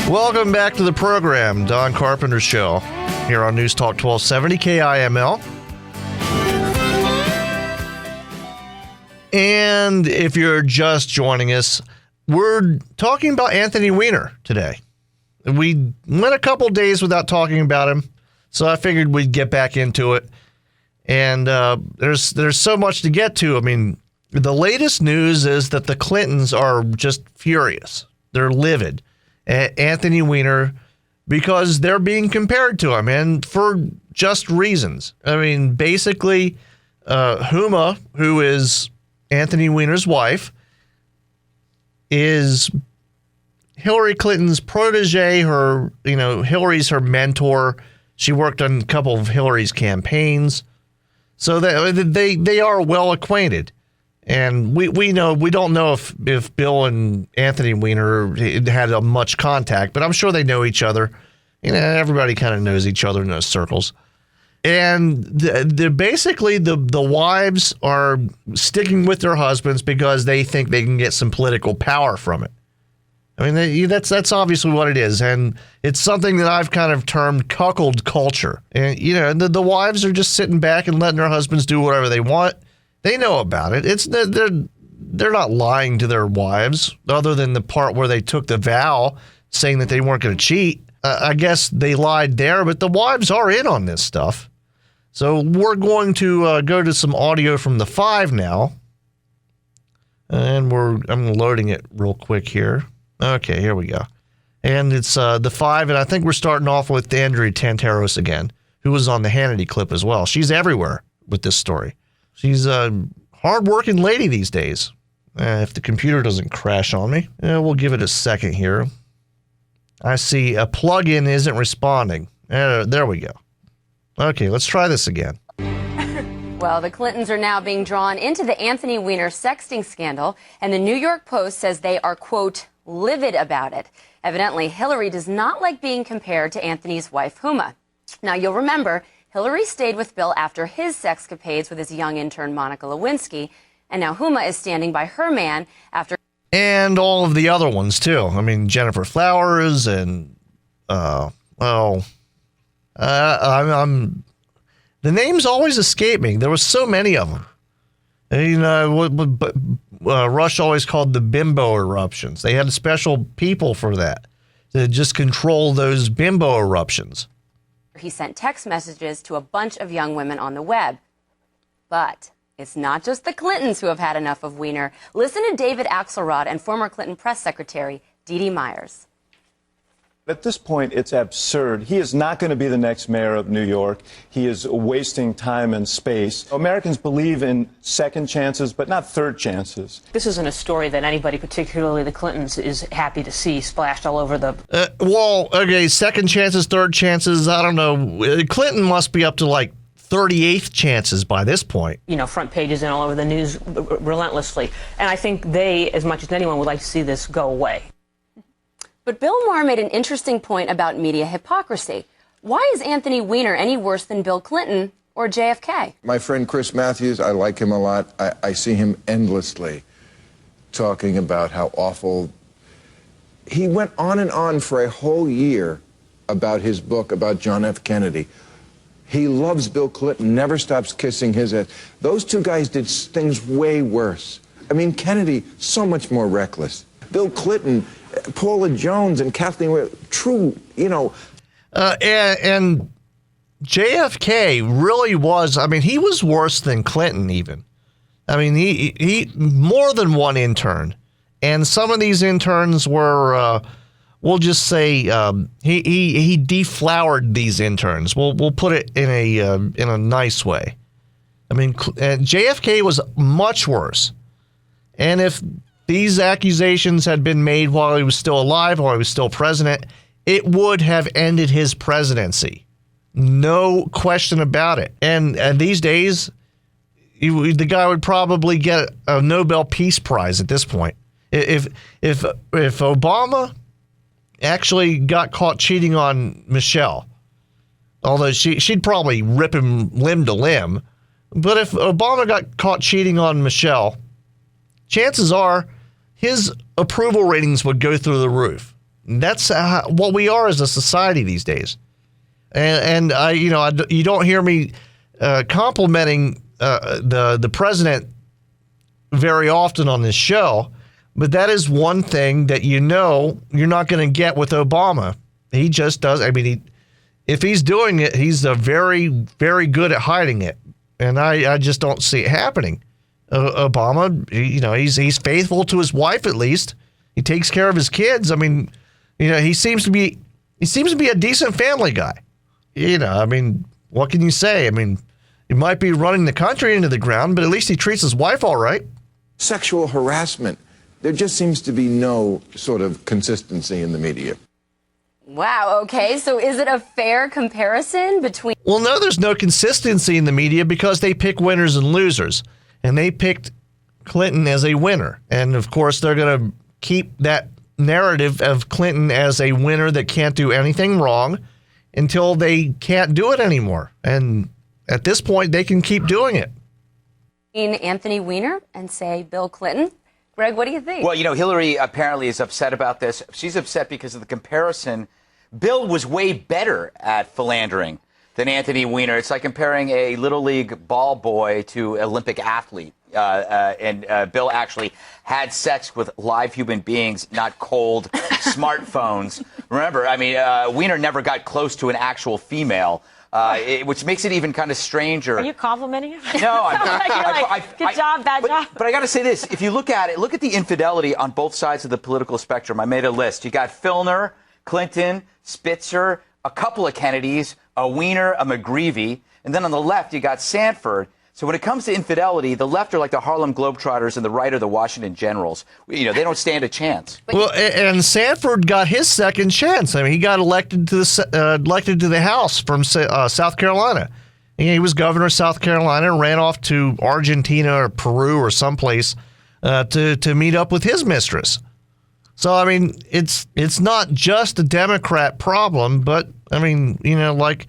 Welcome back to the program, Don Carpenter Show, here on News Talk 1270 KIML. And if you're just joining us, we're talking about Anthony Weiner today. We went a couple days without talking about him, so I figured we'd get back into it. And there's so much to get to. I mean, the latest news is that the Clintons are just furious. They're livid at Anthony Weiner because they're being compared to him, and for just reasons. I mean, basically, Huma, who is Anthony Weiner's wife, is Hillary Clinton's protege. Hillary's her mentor. She worked on a couple of Hillary's campaigns, so they are well acquainted. And we don't know if Bill and Anthony Weiner had much contact, but I'm sure they know each other. Everybody kind of knows each other in those circles. And basically the wives are sticking with their husbands because they think they can get some political power from it. I mean, that's obviously what it is, and it's something that I've kind of termed cuckold culture. And the wives are just sitting back and letting their husbands do whatever they want. They know about it. They're not lying to their wives, other than the part where they took the vow saying that they weren't going to cheat. I guess they lied there, but the wives are in on this stuff. So we're going to go to some audio from the Five now, and I'm loading it real quick here. Okay, here we go. And it's the Five, and I think we're starting off with Andrea Tantaros again, who was on the Hannity clip as well. She's everywhere with this story. She's a hard-working lady these days. If the computer doesn't crash on me, we'll give it a second here. I see a plugin isn't responding. There we go. Okay, let's try this again. Well, the Clintons are now being drawn into the Anthony Weiner sexting scandal, and the New York Post says they are, quote, livid about it. Evidently, Hillary does not like being compared to Anthony's wife, Huma. Now, you'll remember, Hillary stayed with Bill after his sexcapades with his young intern, Monica Lewinsky, and now Huma is standing by her man after... And all of the other ones, too. I mean, Jennifer Flowers and, the names always escape me. There was so many of them. And, Rush always called the bimbo eruptions. They had special people for that to just control those bimbo eruptions. He sent text messages to a bunch of young women on the web. But it's not just the Clintons who have had enough of Weiner. Listen to David Axelrod and former Clinton press secretary Dee Dee Myers. At this point, it's absurd. He is not going to be the next mayor of New York. He is wasting time and space. Americans believe in second chances, but not third chances. This isn't a story that anybody, particularly the Clintons, is happy to see splashed all over the... Second chances, third chances, I don't know. Clinton must be up to like 38th chances by this point. Front pages and all over the news relentlessly. And I think they, as much as anyone, would like to see this go away. But Bill Maher made an interesting point about media hypocrisy. Why is Anthony Weiner any worse than Bill Clinton or JFK? My friend Chris Matthews, I like him a lot. I see him endlessly talking about how awful. He went on and on for a whole year about his book about John F. Kennedy. He loves Bill Clinton, never stops kissing his ass. Those two guys did things way worse. I mean, Kennedy, so much more reckless. Bill Clinton, Paula Jones and Kathleen were true, and JFK really was, he was worse than Clinton even. He more than one intern. And some of these interns were, we'll just say, he deflowered these interns. We'll put it in a nice way. JFK was much worse. And if these accusations had been made while he was still alive, while he was still president, it would have ended his presidency. No question about it. And these days, the guy would probably get a Nobel Peace Prize at this point. If Obama actually got caught cheating on Michelle, although she'd probably rip him limb to limb, but if Obama got caught cheating on Michelle, chances are his approval ratings would go through the roof. That's what we are as a society these days. And you don't hear me complimenting the president very often on this show, but that is one thing that you're not going to get with Obama. He just does. If he's doing it, he's very, very good at hiding it, and I just don't see it happening. Obama, he's faithful to his wife at least. He takes care of his kids. He seems to be a decent family guy. What can you say? He might be running the country into the ground, but at least he treats his wife all right. Sexual harassment. There just seems to be no sort of consistency in the media. Wow, okay, so is it a fair comparison between... Well, no, there's no consistency in the media because they pick winners and losers. And they picked Clinton as a winner. And, of course, they're going to keep that narrative of Clinton as a winner that can't do anything wrong until they can't do it anymore. And at this point, they can keep doing it. Anthony Weiner and, say, Bill Clinton. Greg, what do you think? Well, Hillary apparently is upset about this. She's upset because of the comparison. Bill was way better at philandering than Anthony Weiner. It's like comparing a Little League ball boy to Olympic athlete. And Bill actually had sex with live human beings, not cold smartphones. Remember, Weiner never got close to an actual female. Which makes it even kind of stranger. Are you complimenting him? No, good job, bad job. But I got to say this: if you look at it, look at the infidelity on both sides of the political spectrum. I made a list. You got Filner, Clinton, Spitzer, a couple of Kennedys, a Weiner, a McGreevey, and then on the left you got Sanford. So when it comes to infidelity, the left are like the Harlem Globetrotters and the right are the Washington Generals. They don't stand a chance. Well, and Sanford got his second chance. I mean, he got elected to the House from South Carolina. He was governor of South Carolina and ran off to Argentina or Peru or someplace to meet up with his mistress. So, I mean, it's not just a Democrat problem, but, I mean, like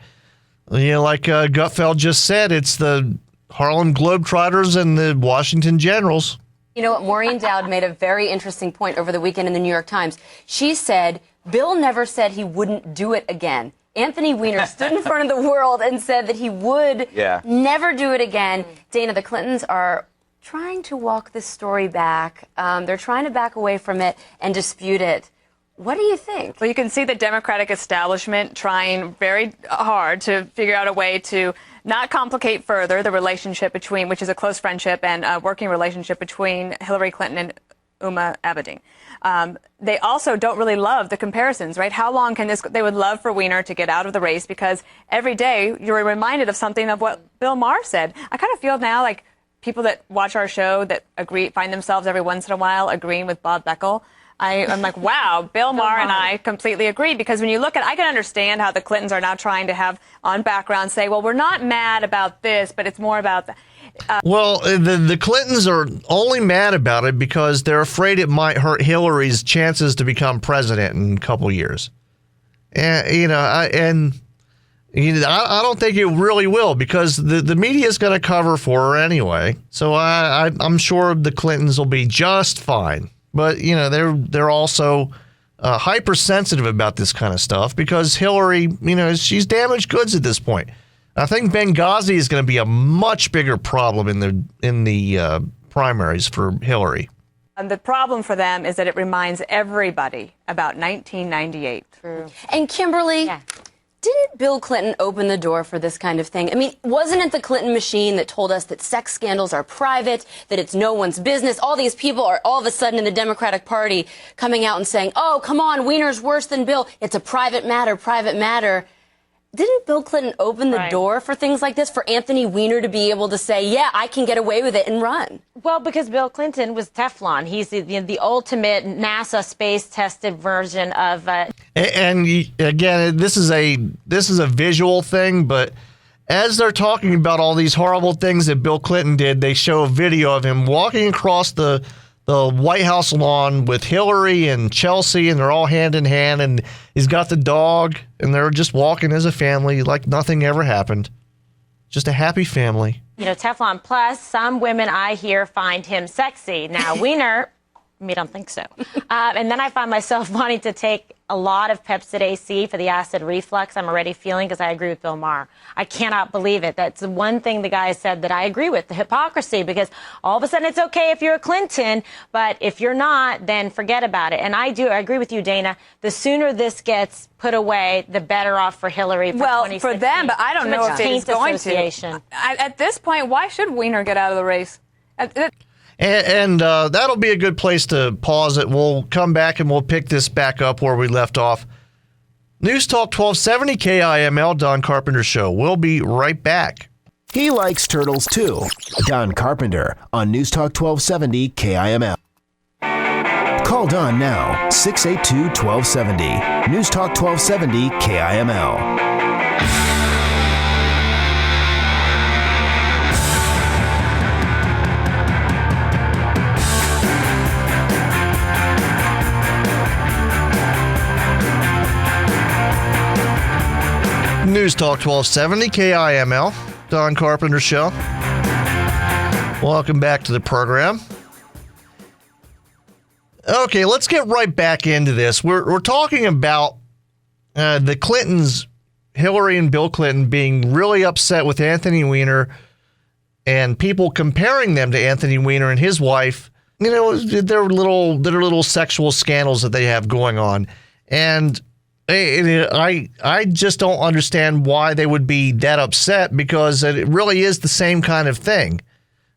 Gutfeld just said, it's the Harlem Globetrotters and the Washington Generals. You know what? Maureen Dowd made a very interesting point over the weekend in the New York Times. She said, Bill never said he wouldn't do it again. Anthony Weiner stood in front of the world and said that he would never do it again. Dana, the Clintons are trying to walk this story back. They're trying to back away from it and dispute it. What do you think? Well, you can see the Democratic establishment trying very hard to figure out a way to not complicate further the relationship between, which is a close friendship and a working relationship between Hillary Clinton and Huma Abedin. They also don't really love the comparisons, right? How long can this, they would love for Weiner to get out of the race because every day you're reminded of something of what Bill Maher said. I kind of feel now like people that watch our show that find themselves every once in a while agreeing with Bob Beckel. I'm like, wow, Bill Maher and I completely agree, because when you look at, I can understand how the Clintons are now trying to have on background say, well, we're not mad about this, but it's more about that. Well, the Clintons are only mad about it because they're afraid it might hurt Hillary's chances to become president in a couple years. And, I don't think it really will, because the media is going to cover for her anyway. So I'm sure the Clintons will be just fine. But, they're also hypersensitive about this kind of stuff because Hillary, she's damaged goods at this point. I think Benghazi is going to be a much bigger problem in the primaries for Hillary. And the problem for them is that it reminds everybody about 1998. True. And Kimberly, didn't Bill Clinton open the door for this kind of thing? I mean, wasn't it the Clinton machine that told us that sex scandals are private, that it's no one's business? All these people are all of a sudden in the Democratic Party coming out and saying, oh, come on, Weiner's worse than Bill. It's a private matter, private matter. Didn't Bill Clinton open the door for things like this, for Anthony Weiner to be able to say, yeah, I can get away with it and run? Well, because Bill Clinton was Teflon. He's the ultimate NASA space-tested version of... And again, this is a visual thing, but as they're talking about all these horrible things that Bill Clinton did, they show a video of him walking across the White House lawn with Hillary and Chelsea, and they're all hand in hand, and he's got the dog, and they're just walking as a family like nothing ever happened. Just a happy family. Teflon Plus, some women I hear find him sexy. Now, Weiner, I don't think so. And then I find myself wanting to take a lot of Pepcid AC for the acid reflux I'm already feeling, because I agree with Bill Maher. I cannot believe it. That's the one thing the guy said that I agree with, the hypocrisy, because all of a sudden it's okay if you're a Clinton, but if you're not, then forget about it. And I agree with you, Dana. The sooner this gets put away, the better off for Hillary for 2016. For them, but I don't know if it's going to. At this point, why should Weiner get out of the race? And that'll be a good place to pause it. We'll come back and we'll pick this back up where we left off. News Talk 1270 KIML, Don Carpenter Show. We'll be right back. He likes turtles too. Don Carpenter on News Talk 1270 KIML. Call Don now, 682-1270. News Talk 1270 KIML. News Talk 1270 KIML, Don Carpenter Show. Welcome back to the program. Okay, let's get right back into this. We're talking about the Clintons, Hillary and Bill Clinton, being really upset with Anthony Weiner and people comparing them to Anthony Weiner and his wife. Their little sexual scandals that they have going on. And I just don't understand why they would be that upset, because it really is the same kind of thing.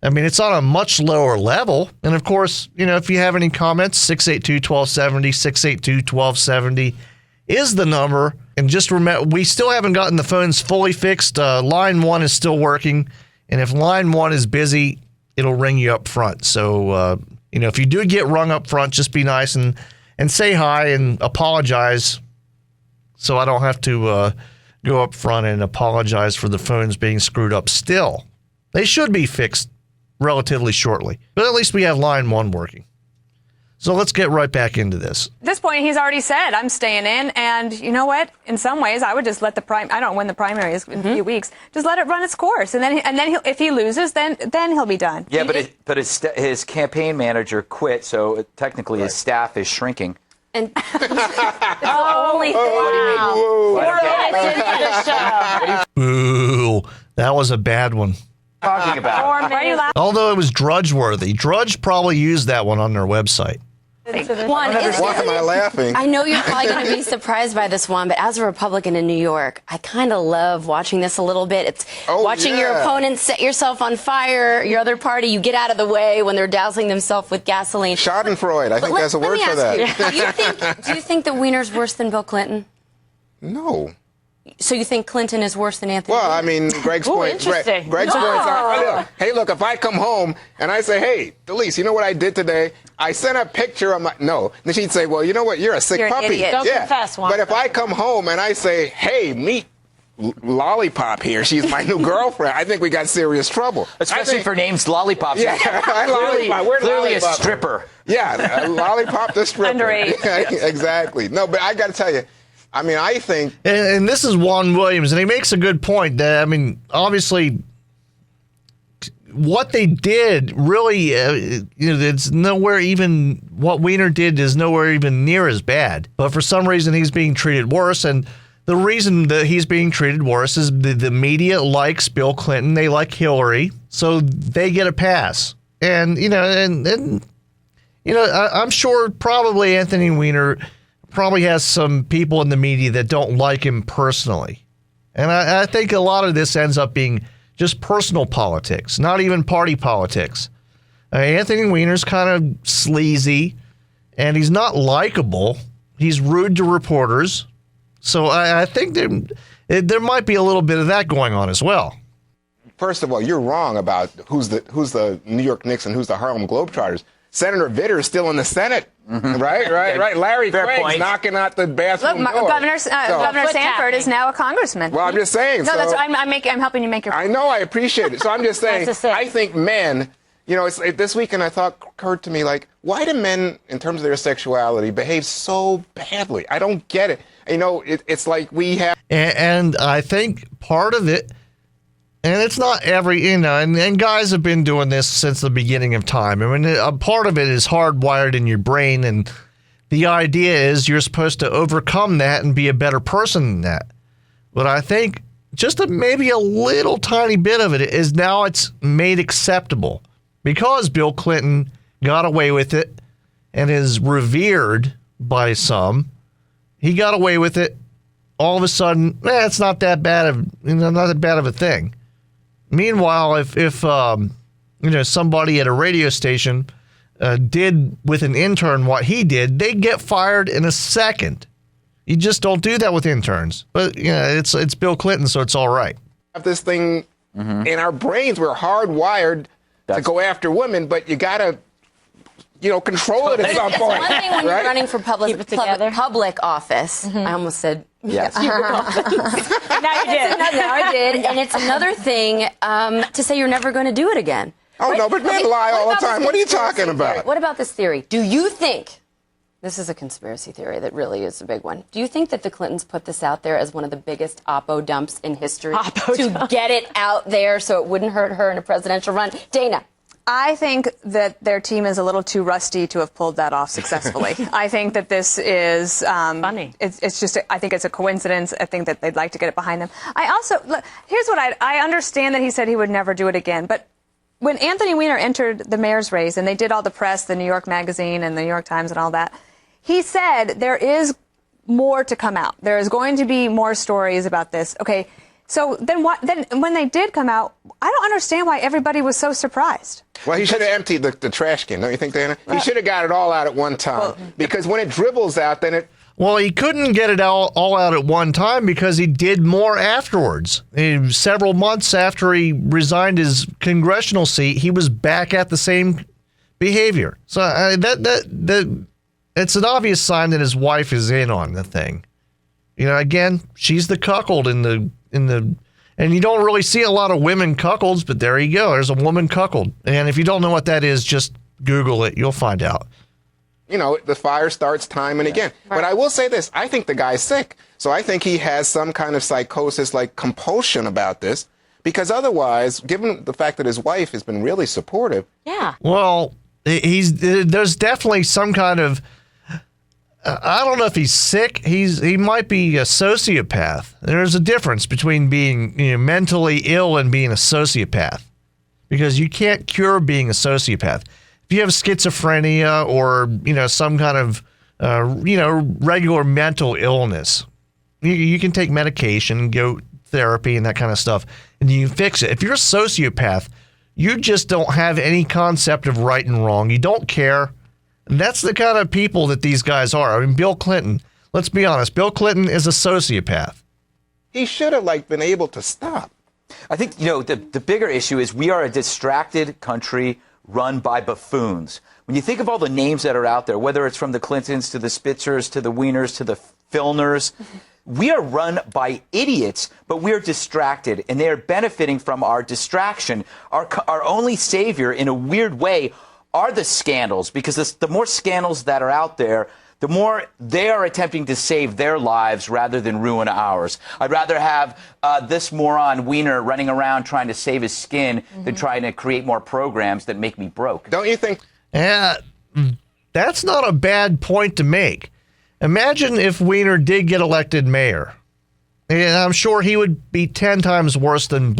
I mean, it's on a much lower level. And of course, if you have any comments, 682-1270, 682-1270 is the number. And just remember, we still haven't gotten the phones fully fixed. Line 1 is still working. And if line one is busy, it'll ring you up front. So, if you do get rung up front, just be nice and say hi and apologize so I don't have to go up front and apologize for the phones being screwed up still. They should be fixed relatively shortly, but at least we have line one working. So let's get right back into this. At this point, he's already said, I'm staying in. And you know what? In some ways, I would just let I don't know when the primary is in a few weeks. Just let it run its course. And then if he loses, then he'll be done. Yeah, but his campaign manager quit, so technically his staff is shrinking. And only Boo. That was a bad one. Talking about. Why are you laughing? Although it was Drudge worthy. Drudge probably used that one on their website. Why am I laughing? I know you're probably going to be surprised by this one, but as a Republican in New York, I kind of love watching this a little bit. It's watching your opponent set yourself on fire, your other party, you get out of the way when they're dousing themselves with gasoline. Schadenfreude. I think there's a word for that. Do you think that Weiner's worse than Bill Clinton? No. So you think Clinton is worse than Anthony? Well, I mean, Greg's point. Greg's points are, hey, look, if I come home and I say, hey, Delise, you know what I did today? I sent a picture of my, no. Then she'd say, well, you know what? You're a sick puppy. Don't confess, Juan. But if I come home and I say, hey, meet Lollipop here. She's my new girlfriend. I think we got serious trouble. Especially for names Lollipop. Yeah, clearly a stripper. Yeah, Lollipop the stripper. Underage. Exactly. No, but I got to tell you, I mean, I think... And this is Juan Williams, and he makes a good point. That, I mean, obviously, what they did really, it's nowhere even... What Weiner did is nowhere even near as bad. But for some reason, he's being treated worse, and the reason that he's being treated worse is the media likes Bill Clinton, they like Hillary, so they get a pass. And, I'm sure probably Anthony Weiner probably has some people in the media that don't like him personally. And I think a lot of this ends up being just personal politics, not even party politics. Anthony Weiner's kind of sleazy, and he's not likable. He's rude to reporters. So I think there might be a little bit of that going on as well. First of all, you're wrong about who's the New York Knicks and who's the Harlem Globetrotters. Senator Vitter is still in the Senate, right. Larry Craig's knocking out the bathroom door. Governor Sanford is now a congressman. Well, I'm just saying. No, I'm helping you make your point. I know, I appreciate it. So I'm just saying, I think men, this weekend I thought occurred to me, like, why do men, in terms of their sexuality, behave so badly? I don't get it. It's like we have... And I think part of it, and it's not and guys have been doing this since the beginning of time. I mean, a part of it is hardwired in your brain, and the idea is you're supposed to overcome that and be a better person than that. But I think just maybe a little tiny bit of it is now it's made acceptable. Because Bill Clinton got away with it and is revered by some, he got away with it. All of a sudden, it's not that bad of a thing. Meanwhile, if somebody at a radio station did with an intern what he did, they'd get fired in a second. You just don't do that with interns. But it's Bill Clinton, so it's all right. Have this thing in our brains. We're hardwired to go after women, but you gotta control it at some point. One thing when you're running for public office. I almost said yes. Now you did. Now I did. And it's another thing to say you're never going to do it again. Oh, right? No, but men lie all the time. What are you talking about? What about this theory? Do you think, this is a conspiracy theory that really is a big one, do you think that the Clintons put this out there as one of the biggest oppo dumps in history to get it out there so it wouldn't hurt her in a presidential run? Dana. I think that their team is a little too rusty to have pulled that off successfully. I think that this is funny. It's just, I think it's a coincidence. I think that they'd like to get it behind them. Here's what I understand that he said he would never do it again. But when Anthony Weiner entered the mayor's race and they did all the press, the New York Magazine and the New York Times and all that, he said there is more to come out. There is going to be more stories about this. Okay. So then when they did come out, I don't understand why everybody was so surprised. Well, he should have emptied the trash can, don't you think, Dana? He should have got it all out at one time. Because when it dribbles out, then it Well, he couldn't get it all out at one time because he did more afterwards. Several months after he resigned his congressional seat, he was back at the same behavior. So it's an obvious sign that his wife is in on the thing. Again, she's the cuckold in the, and you don't really see a lot of women cuckolds, but there you go. There's a woman cuckold. And if you don't know what that is, just Google it. You'll find out. The fire starts time and again. But I will say this. I think the guy's sick. So I think he has some kind of psychosis, like compulsion about this. Because otherwise, given the fact that his wife has been really supportive. Yeah. Well, there's definitely some kind of, I don't know if he's sick. He might be a sociopath. There's a difference between being mentally ill and being a sociopath. Because you can't cure being a sociopath. If you have schizophrenia or, some kind of, regular mental illness, you can take medication, go therapy and that kind of stuff, and you can fix it. If you're a sociopath, you just don't have any concept of right and wrong. You don't care. And that's the kind of people that these guys are. I mean, Bill Clinton, let's be honest, Bill Clinton is a sociopath. He should have, been able to stop. I think, the bigger issue is we are a distracted country run by buffoons. When you think of all the names that are out there, whether it's from the Clintons to the Spitzers to the Wieners to the Filners, we are run by idiots, but we are distracted, and they are benefiting from our distraction. Our only savior, in a weird way, are the scandals, because the more scandals that are out there, the more they are attempting to save their lives rather than ruin ours. I'd rather have this moron Weiner running around trying to save his skin than trying to create more programs that make me broke. Don't you think? Yeah, that's not a bad point to make. Imagine if Weiner did get elected mayor. And I'm sure he would be 10 times worse than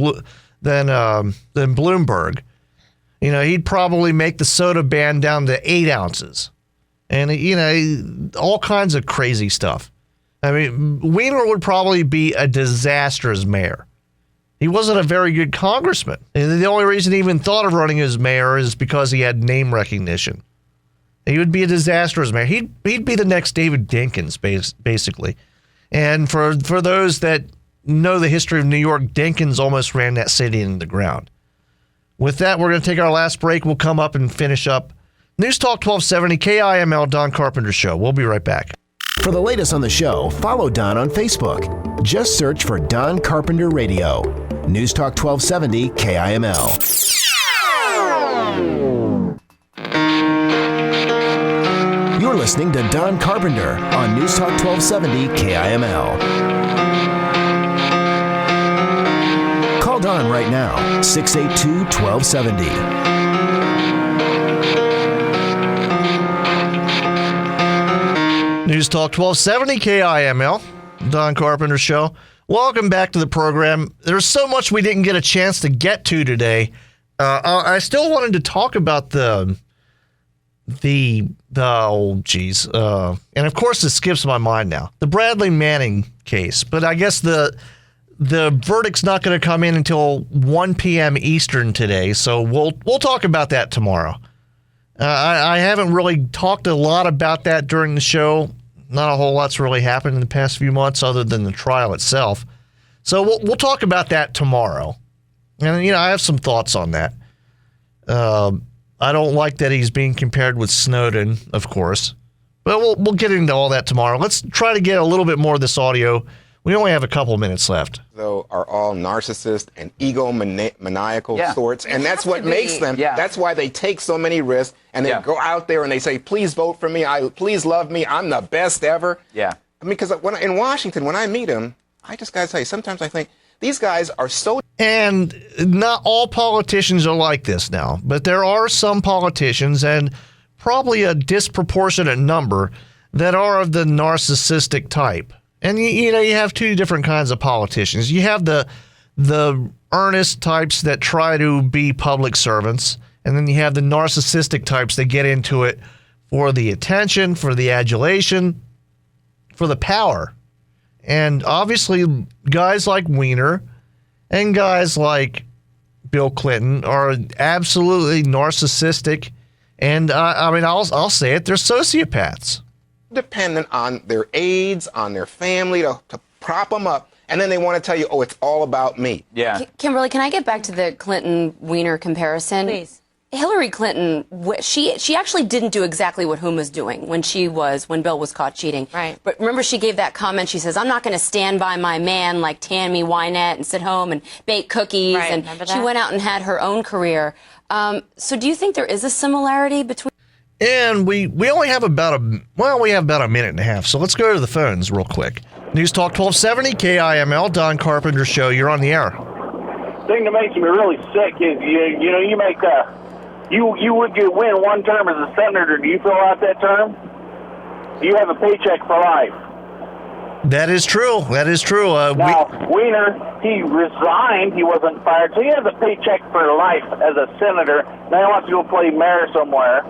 Bloomberg. He'd probably make the soda ban down to 8 ounces. And, all kinds of crazy stuff. I mean, Weiner would probably be a disastrous mayor. He wasn't a very good congressman. And the only reason he even thought of running as mayor is because he had name recognition. He would be a disastrous mayor. He'd be the next David Dinkins, basically. And for those that know the history of New York, Dinkins almost ran that city into the ground. With that, we're going to take our last break. We'll come up and finish up. News Talk 1270, KIML, Don Carpenter Show. We'll be right back. For the latest on the show, follow Don on Facebook. Just search for Don Carpenter Radio. News Talk 1270, KIML. You're listening to Don Carpenter on News Talk 1270, KIML. Call Don right now, 682-1270. News Talk 1270 KIML, Don Carpenter Show. Welcome back to the program. There's so much we didn't get a chance to get to today. I still wanted to talk about and of course it skips my mind now, the Bradley Manning case. But I guess the verdict's not going to come in until 1 p.m. Eastern today, so we'll talk about that tomorrow. I haven't really talked a lot about that during the show. Not a whole lot's really happened in the past few months other than the trial itself. So we'll talk about that tomorrow. And, I have some thoughts on that. I don't like that he's being compared with Snowden, of course. But we'll get into all that tomorrow. Let's try to get a little bit more of this audio. We only have a couple minutes left. Though are all narcissist and egomaniacal sorts, and that's what makes them. Yeah. That's why they take so many risks, and they go out there and they say, "Please vote for me. Please love me. I'm the best ever." Yeah. I mean, because in Washington, when I meet him, I just gotta say, sometimes I think these guys are so. And not all politicians are like this now, but there are some politicians, and probably a disproportionate number, that are of the narcissistic type. And, you have two different kinds of politicians. You have the earnest types that try to be public servants, and then you have the narcissistic types that get into it for the attention, for the adulation, for the power. And obviously, guys like Weiner and guys like Bill Clinton are absolutely narcissistic. And, I'll say it, they're sociopaths. dependent on their aides, on their family to prop them up. And then they want to tell you, oh, it's all about me. Yeah. Kimberly, can I get back to the Clinton-Weiner comparison? Please. Hillary Clinton, she actually didn't do exactly what Hume was doing when Bill was caught cheating. Right. But remember, she gave that comment. She says, "I'm not going to stand by my man like Tammy Wynette and sit home and bake cookies." Right. And Remember she that? went out and had her own career. So do you think there is a similarity between? And we only have about a minute and a half, so let's go to the phones real quick. News Talk 1270 KIML, Don Carpenter Show. You're on the air. The thing that makes me really sick is you make you would win one term as a senator. Do you fill out that term? You have a paycheck for life. That is true. That is true. Now, Weiner, he resigned. He wasn't fired, so he has a paycheck for life as a senator. Now he wants to go play mayor somewhere.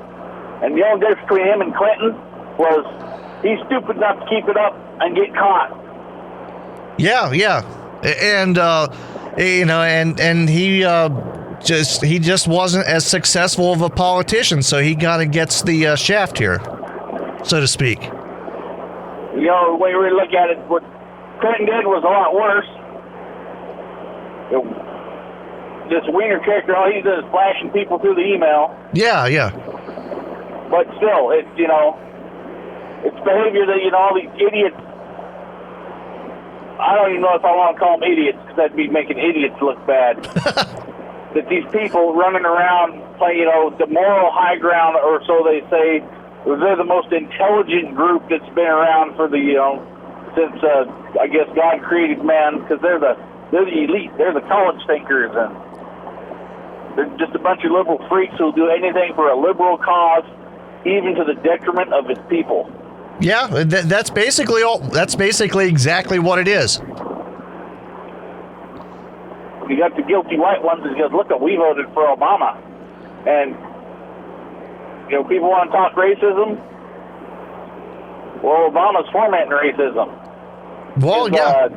And the only difference between him and Clinton was he's stupid enough to keep it up and get caught. Yeah, and and he just wasn't as successful of a politician, so he kind of gets the shaft here, so to speak. You know, when you really look at it, what Clinton did was a lot worse. This Weiner character, all he's doing is flashing people through the email. Yeah. But still, it's behavior that, all these idiots, I don't even know if I want to call them idiots, because that'd be making idiots look bad. That these people running around playing, the moral high ground, or so they say, they're the most intelligent group that's been around for since I guess God created man, because they're the elite, they're the college thinkers, and they're just a bunch of liberal freaks who'll do anything for a liberal cause, even to the detriment of its people. Yeah, that's basically all. That's basically exactly what it is. You got the guilty white ones that goes, look, we voted for Obama, and people want to talk racism. Well, Obama's fomenting racism. Well, yeah.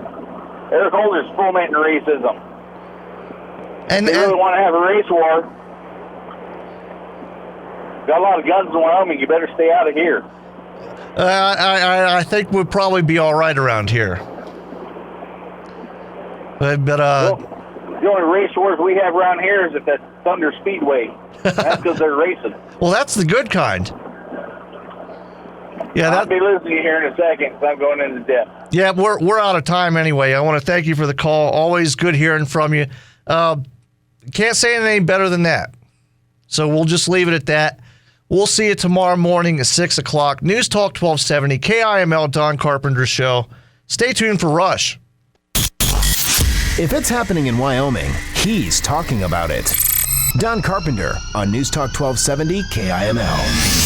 Eric Holder's fomenting racism. And they really want to have a race war. Got a lot of guns in Wyoming. You better stay out of here. I think we'll probably be all right around here. But well, the only race wars we have around here is at that Thunder Speedway. That's because they're racing. Well, that's the good kind. Yeah, I'll be listening here in a second because I'm going into depth. Yeah, we're out of time anyway. I want to thank you for the call. Always good hearing from you. Can't say anything better than that. So we'll just leave it at that. We'll see you tomorrow morning at 6 o'clock. News Talk 1270, KIML, Don Carpenter Show. Stay tuned for Rush. If it's happening in Wyoming, he's talking about it. Don Carpenter on News Talk 1270, KIML.